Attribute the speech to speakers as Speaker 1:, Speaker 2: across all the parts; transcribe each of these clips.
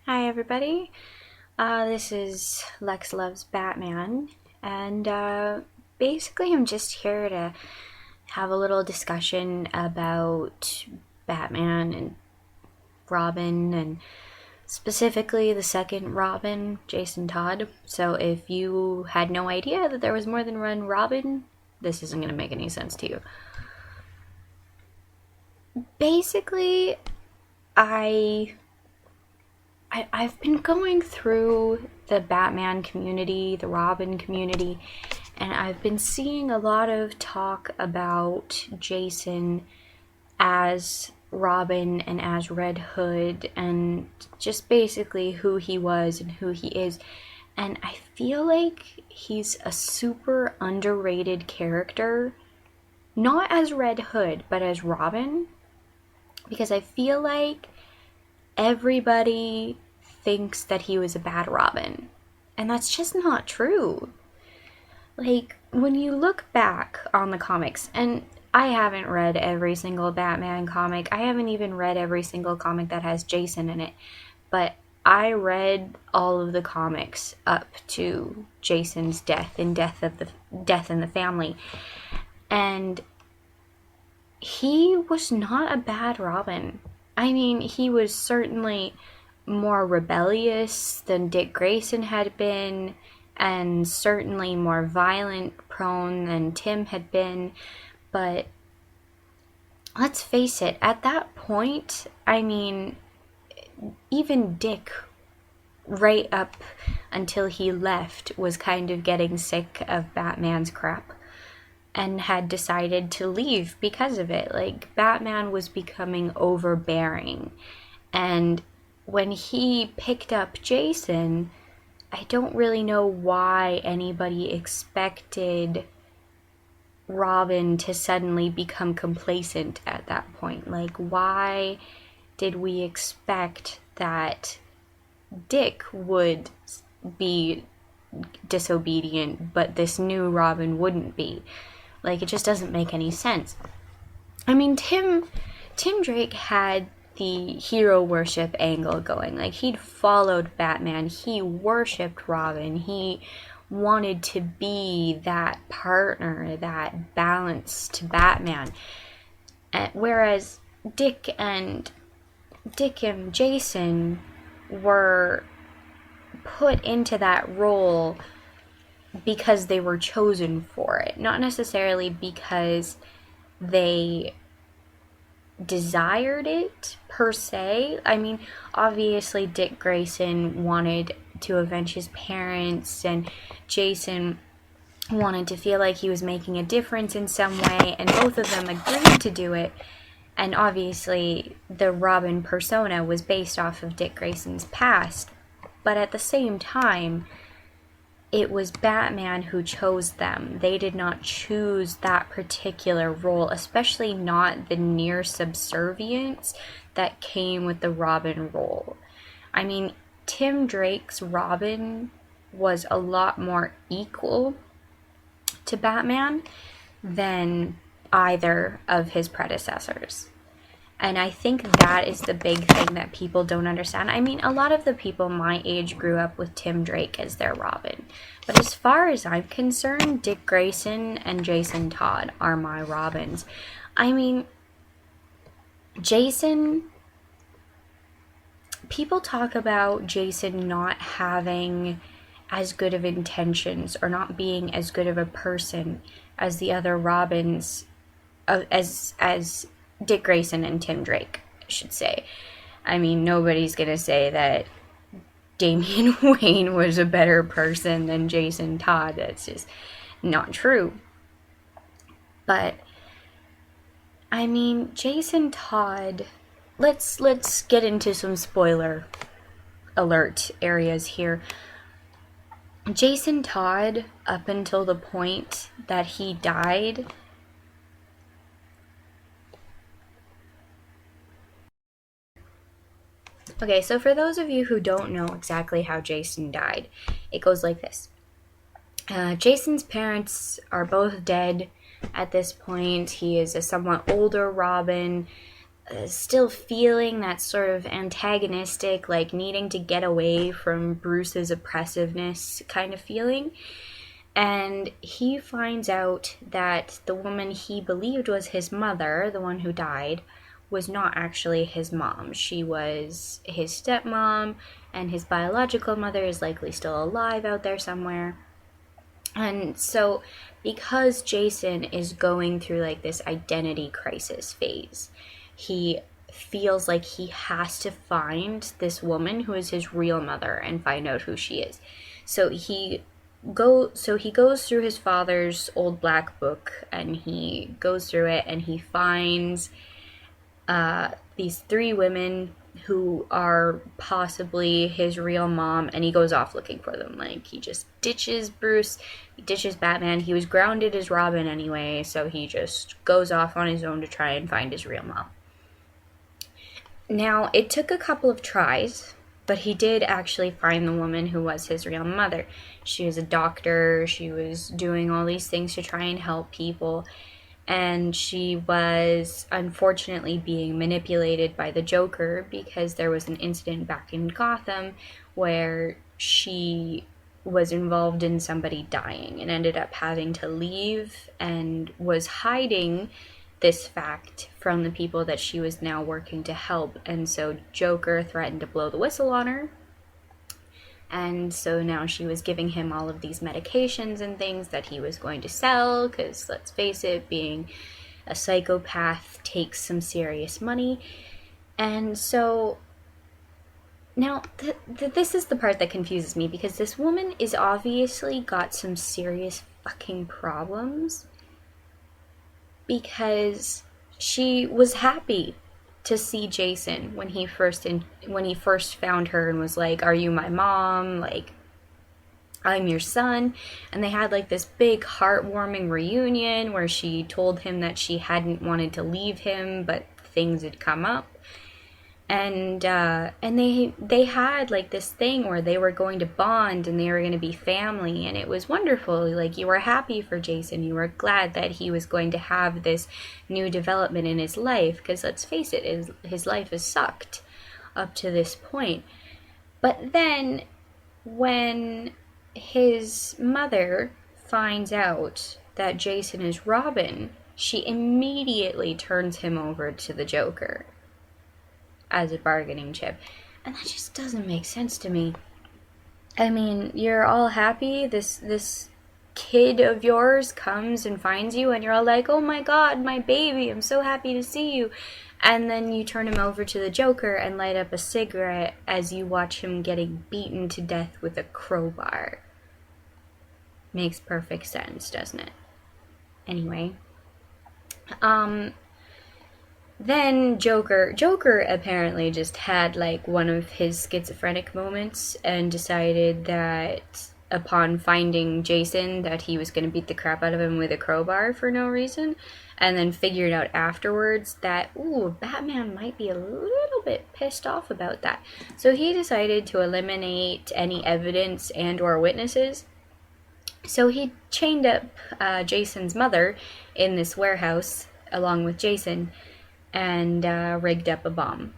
Speaker 1: Hi everybody, this is Lex Loves Batman, and basically I'm just here to have a little discussion about Batman and Robin, and specifically the second Robin, Jason Todd. So if you had no idea that there was more than one Robin, this isn't going to make any sense to you. Basically, I I've been going through the Batman community, the Robin community, and I've been seeing a lot of talk about Jason as Robin and as Red Hood and just basically who he was and who he is. And I feel like he's a super underrated character, not as Red Hood, but as Robin, because I feel like everybody thinks that he was a bad Robin. And that's just not true. Like, when you look back on the comics, and I haven't read every single Batman comic, I haven't even read every single comic that has Jason in it, but I read all of the comics up to Jason's death and Death in the Family. And he was not a bad Robin. I mean, he was certainly more rebellious than Dick Grayson had been, and certainly more violent prone than Tim had been. But let's face it, at that point, I mean, even Dick, right up until he left, was kind of getting sick of Batman's crap and had decided to leave because of it. Like, Batman was becoming overbearing. And when he picked up Jason, I don't really know why anybody expected Robin to suddenly become complacent at that point. Like, why did we expect that Dick would be disobedient, but this new Robin wouldn't be? Like, it just doesn't make any sense. I mean, Tim Drake had the hero worship angle going. Like, he'd followed Batman, he worshipped Robin, he wanted to be that partner, that balance to Batman. Whereas Dick and Jason were put into that role because they were chosen for it, not necessarily because they desired it per se. I mean, obviously Dick Grayson wanted to avenge his parents, and Jason wanted to feel like he was making a difference in some way, and both of them agreed to do it. And obviously the Robin persona was based off of Dick Grayson's past, but at the same time, it was Batman who chose them. They did not choose that particular role, especially not the near subservience that came with the Robin role. I mean, Tim Drake's Robin was a lot more equal to Batman than either of his predecessors. And I think that is the big thing that people don't understand. I mean, a lot of the people my age grew up with Tim Drake as their Robin. But as far as I'm concerned, Dick Grayson and Jason Todd are my Robins. I mean, Jason... People talk about Jason not having as good of intentions or not being as good of a person as the other Robins, as Dick Grayson and Tim Drake, I should say. I mean, nobody's gonna say that Damian Wayne was a better person than Jason Todd. That's just not true. But I mean, Jason Todd, let's get into some spoiler alert areas here. Jason Todd, up until the point that he died, okay, so for those of you who don't know exactly how Jason died, it goes like this. Jason's parents are both dead at this point. He is a somewhat older Robin. still feeling that sort of antagonistic, like needing to get away from Bruce's oppressiveness kind of feeling. And he finds out that the woman he believed was his mother, the one who died, was not actually his mom. She was his stepmom, and his biological mother is likely still alive out there somewhere. And so, because Jason is going through like this identity crisis phase, he feels like he has to find this woman who is his real mother and find out who she is. So he goes through his father's old black book, and he goes through it, and he finds these 3 women who are possibly his real mom, and he goes off looking for them. Like, he just ditches Bruce, he ditches Batman. He was grounded as Robin anyway, so he just goes off on his own to try and find his real mom. Now, it took a couple of tries, but he did actually find the woman who was his real mother. She was a doctor, she was doing all these things to try and help people, and she was unfortunately being manipulated by the Joker because there was an incident back in Gotham where she was involved in somebody dying and ended up having to leave and was hiding this fact from the people that she was now working to help. And so Joker threatened to blow the whistle on her. And so now she was giving him all of these medications and things that he was going to sell, because let's face it, being a psychopath takes some serious money. And so now this is the part that confuses me, because this woman is obviously got some serious fucking problems, because she was happy to see Jason when he first found her and was like, "Are you my mom? Like, I'm your son." And they had like this big heartwarming reunion where she told him that she hadn't wanted to leave him, but things had come up. And they had like this thing where they were going to bond and they were going to be family, and it was wonderful. Like, you were happy for Jason, you were glad that he was going to have this new development in his life, because let's face it, his life has sucked up to this point. But then when his mother finds out that Jason is Robin, she immediately turns him over to the Joker as a bargaining chip. And that just doesn't make sense to me. I mean, you're all happy, this kid of yours comes and finds you, and you're all like, "Oh my god, my baby, I'm so happy to see you." And then you turn him over to the Joker and light up a cigarette as you watch him getting beaten to death with a crowbar. Makes perfect sense, doesn't it? Anyway, then Joker apparently just had like one of his schizophrenic moments and decided that upon finding Jason that he was going to beat the crap out of him with a crowbar for no reason, and then figured out afterwards that, Batman might be a little bit pissed off about that. So he decided to eliminate any evidence and or witnesses. So he chained up Jason's mother in this warehouse along with Jason, and rigged up a bomb.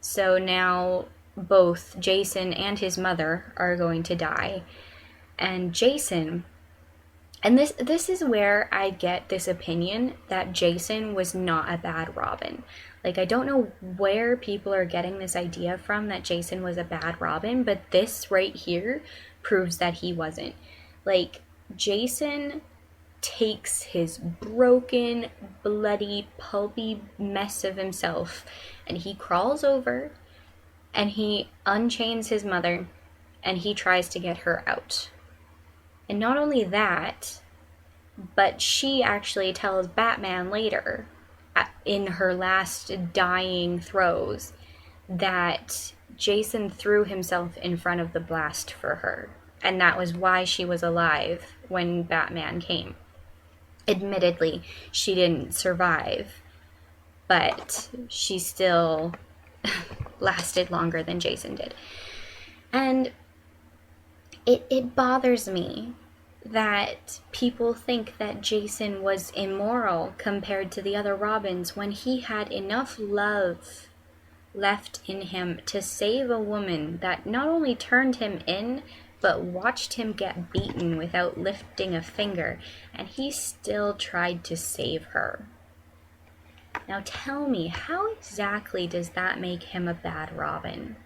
Speaker 1: So now both Jason and his mother are going to die. And Jason, and this is where I get this opinion that Jason was not a bad Robin. Like, I don't know where people are getting this idea from that Jason was a bad Robin, but this right here proves that he wasn't. Like, Jason takes his broken, bloody, pulpy mess of himself and he crawls over and he unchains his mother and he tries to get her out. And not only that, but she actually tells Batman later, in her last dying throes, that Jason threw himself in front of the blast for her, and that was why she was alive when Batman came. Admittedly, she didn't survive, but she still lasted longer than Jason did. And it bothers me that people think that Jason was immoral compared to the other Robins when he had enough love left in him to save a woman that not only turned him in, but watched him get beaten without lifting a finger, and he still tried to save her. Now tell me, how exactly does that make him a bad Robin?